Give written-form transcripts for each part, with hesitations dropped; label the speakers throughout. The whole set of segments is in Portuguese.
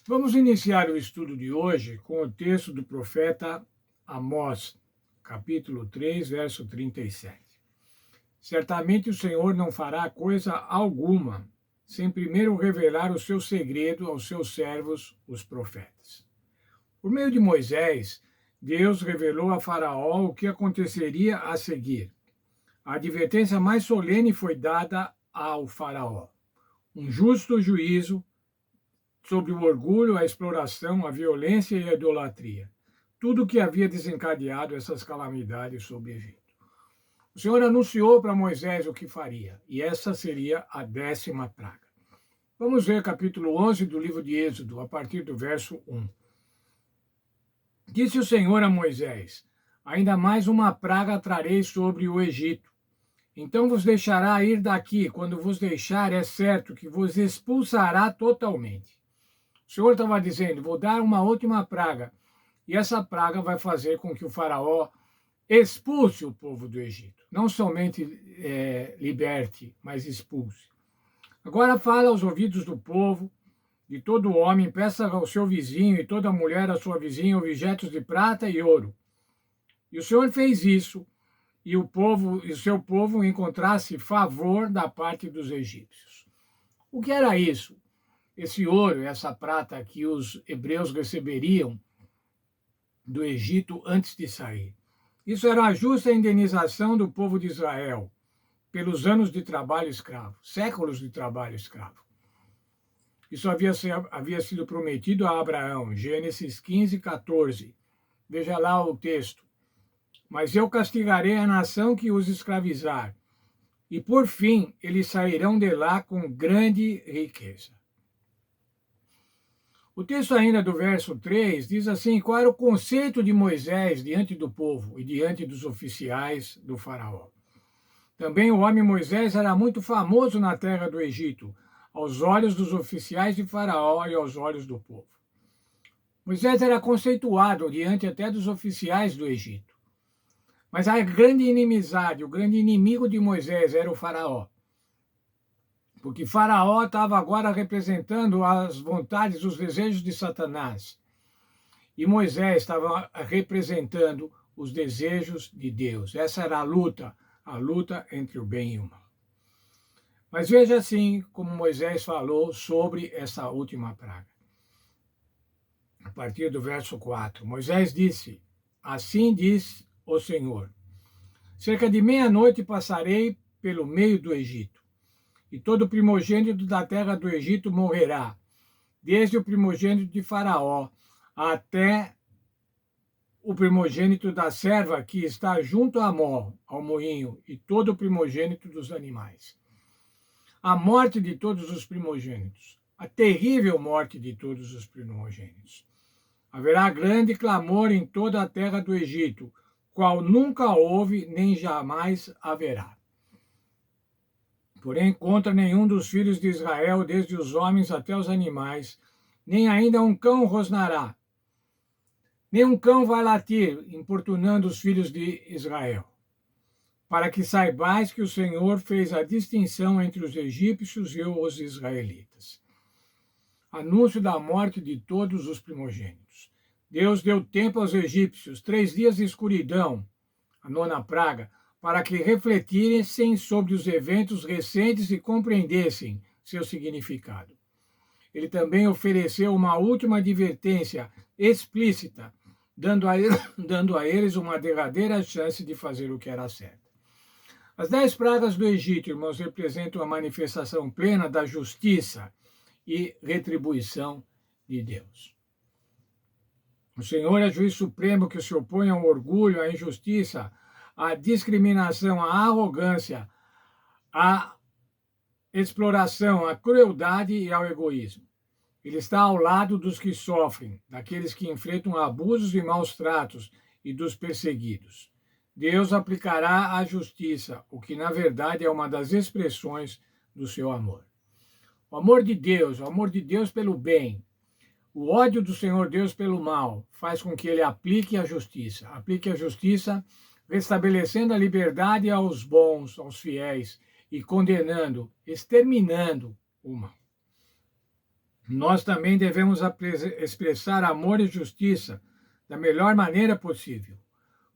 Speaker 1: Vamos iniciar o estudo de hoje com o texto do profeta Amós, capítulo 3, verso 37. Certamente o Senhor não fará coisa alguma sem primeiro revelar o seu segredo aos seus servos, os profetas. Por meio de Moisés, Deus revelou a Faraó o que aconteceria a seguir. A advertência mais solene foi dada ao Faraó: um justo juízo sobre o orgulho, a exploração, a violência e a idolatria. Tudo o que havia desencadeado essas calamidades sobre o Egito. O Senhor anunciou para Moisés o que faria, e essa seria a 10ª praga. Vamos ver capítulo 11 do livro de Êxodo, a partir do verso 1. Disse o Senhor a Moisés: ainda mais uma praga trarei sobre o Egito. Então vos deixará ir daqui. Quando vos deixar, é certo que vos expulsará totalmente. O Senhor estava dizendo: vou dar uma última praga, e essa praga vai fazer com que o faraó expulse o povo do Egito. Não somente liberte, mas expulse. Agora fala aos ouvidos do povo, de todo homem, peça ao seu vizinho e toda mulher à sua vizinha objetos de prata e ouro. E o Senhor fez isso, e o seu povo encontrasse favor da parte dos egípcios. O que era isso? Esse ouro, essa prata que os hebreus receberiam do Egito antes de sair. Isso era a justa indenização do povo de Israel pelos anos de trabalho escravo, séculos de trabalho escravo. Isso havia sido prometido a Abraão, Gênesis 15, 14. Veja lá o texto. Mas eu castigarei a nação que os escravizar, e por fim eles sairão de lá com grande riqueza. O texto ainda do verso 3 diz assim: qual era o conceito de Moisés diante do povo e diante dos oficiais do faraó. Também o homem Moisés era muito famoso na terra do Egito, aos olhos dos oficiais de faraó e aos olhos do povo. Moisés era conceituado diante até dos oficiais do Egito. Mas a grande inimizade, o grande inimigo de Moisés era o faraó. Porque Faraó estava agora representando as vontades, os desejos de Satanás. E Moisés estava representando os desejos de Deus. Essa era a luta entre o bem e o mal. Mas veja assim como Moisés falou sobre essa última praga. A partir do verso 4, Moisés disse: assim diz o Senhor: cerca de meia-noite passarei pelo meio do Egito. E todo primogênito da terra do Egito morrerá, desde o primogênito de Faraó até o primogênito da serva que está junto ao moinho, e todo o primogênito dos animais. A morte de todos os primogênitos, a terrível morte de todos os primogênitos. Haverá grande clamor em toda a terra do Egito, qual nunca houve nem jamais haverá. Porém, contra nenhum dos filhos de Israel, desde os homens até os animais, nem ainda um cão rosnará. Nem um cão vai latir, importunando os filhos de Israel. Para que saibais que o Senhor fez a distinção entre os egípcios e os israelitas. Anúncio da morte de todos os primogênitos. Deus deu tempo aos egípcios, 3 dias de escuridão, a 9ª praga, para que refletissem sobre os eventos recentes e compreendessem seu significado. Ele também ofereceu uma última advertência explícita, dando a eles uma derradeira chance de fazer o que era certo. As 10 pragas do Egito, irmãos, representam a manifestação plena da justiça e retribuição de Deus. O Senhor é juiz supremo que se opõe ao orgulho, à injustiça, à discriminação, à arrogância, à exploração, à crueldade e ao egoísmo. Ele está ao lado dos que sofrem, daqueles que enfrentam abusos e maus tratos e dos perseguidos. Deus aplicará a justiça, o que na verdade é uma das expressões do seu amor. O amor de Deus pelo bem, o ódio do Senhor Deus pelo mal, faz com que ele aplique a justiça restabelecendo a liberdade aos bons, aos fiéis, e condenando, exterminando o mal. nós também devemos expressar amor e justiça da melhor maneira possível.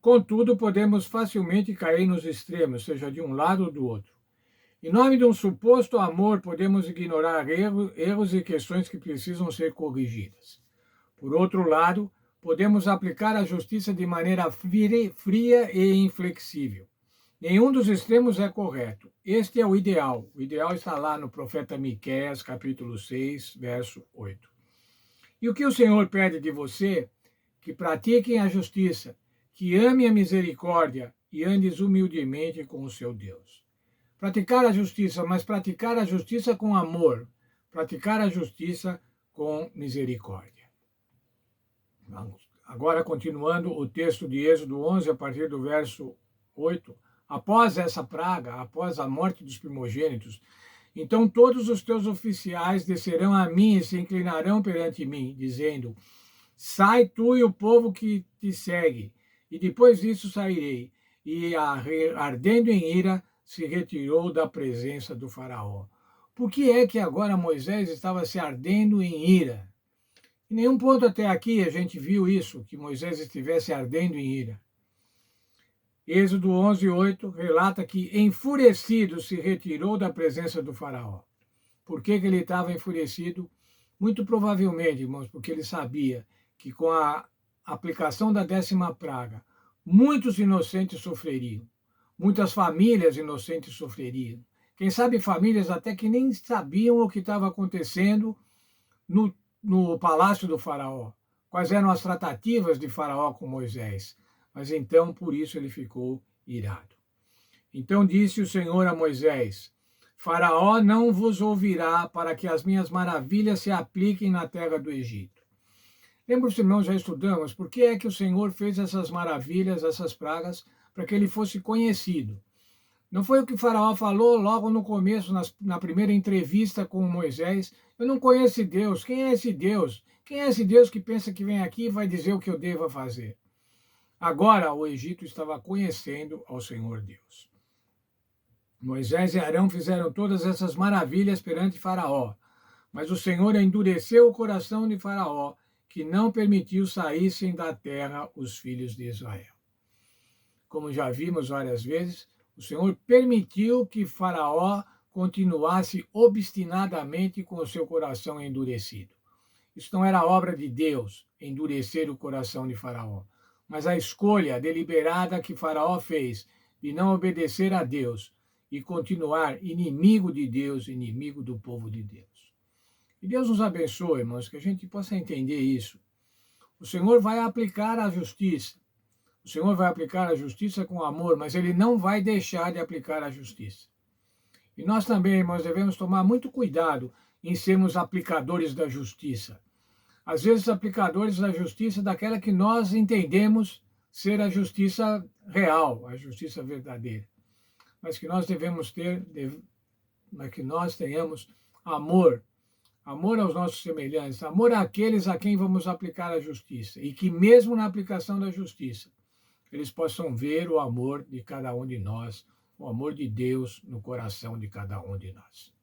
Speaker 1: Contudo, podemos facilmente cair nos extremos, seja de um lado ou do outro. Em nome de um suposto amor, podemos ignorar erros e questões que precisam ser corrigidas. Por outro lado, podemos aplicar a justiça de maneira fria e inflexível. Nenhum dos extremos é correto. Este é o ideal. O ideal está lá no profeta Miqueias, capítulo 6, verso 8. E o que o Senhor pede de você? Que pratiquem a justiça, que ame a misericórdia e andes humildemente com o seu Deus. Praticar a justiça, mas praticar a justiça com amor. Praticar a justiça com misericórdia. Vamos. Agora, continuando o texto de Êxodo 11, a partir do verso 8. Após essa praga, após a morte dos primogênitos, então todos os teus oficiais descerão a mim e se inclinarão perante mim, dizendo: sai tu e o povo que te segue. E depois disso sairei. E, ardendo em ira, se retirou da presença do faraó. Por que é que agora Moisés estava se ardendo em ira? Em nenhum ponto até aqui a gente viu isso, que Moisés estivesse ardendo em ira. Êxodo 11, 8 relata que, enfurecido, se retirou da presença do faraó. Por que ele estava enfurecido? Muito provavelmente, irmãos, porque ele sabia que com a aplicação da 10ª praga, muitos inocentes sofreriam. Muitas famílias inocentes sofreriam. Quem sabe famílias até que nem sabiam o que estava acontecendo no palácio do faraó. Quais eram as tratativas de faraó com Moisés. Mas então, por isso, ele ficou irado. Então disse o Senhor a Moisés: Faraó não vos ouvirá para que as minhas maravilhas se apliquem na terra do Egito. Lembra-se, irmãos, já estudamos, por que é que o Senhor fez essas maravilhas, essas pragas, para que ele fosse conhecido? Não foi o que Faraó falou logo no começo, na primeira entrevista com Moisés? Eu não conheço Deus. Quem é esse Deus? Quem é esse Deus que pensa que vem aqui e vai dizer o que eu devo fazer? Agora o Egito estava conhecendo ao Senhor Deus. Moisés e Arão fizeram todas essas maravilhas perante Faraó, mas o Senhor endureceu o coração de Faraó, que não permitiu saíssem da terra os filhos de Israel. Como já vimos várias vezes, o Senhor permitiu que Faraó continuasse obstinadamente com o seu coração endurecido. Isso não era obra de Deus, endurecer o coração de Faraó, mas a escolha deliberada que Faraó fez de não obedecer a Deus e continuar inimigo de Deus, inimigo do povo de Deus. E Deus nos abençoe, irmãos, que a gente possa entender isso. O Senhor vai aplicar a justiça. O Senhor vai aplicar a justiça com amor, mas Ele não vai deixar de aplicar a justiça. E nós também, irmãos, devemos tomar muito cuidado em sermos aplicadores da justiça. Às vezes, aplicadores da justiça daquela que nós entendemos ser a justiça real, a justiça verdadeira. Mas que nós devemos ter, mas que nós tenhamos amor, amor aos nossos semelhantes, amor àqueles a quem vamos aplicar a justiça. E que mesmo na aplicação da justiça, eles possam ver o amor de cada um de nós, o amor de Deus no coração de cada um de nós.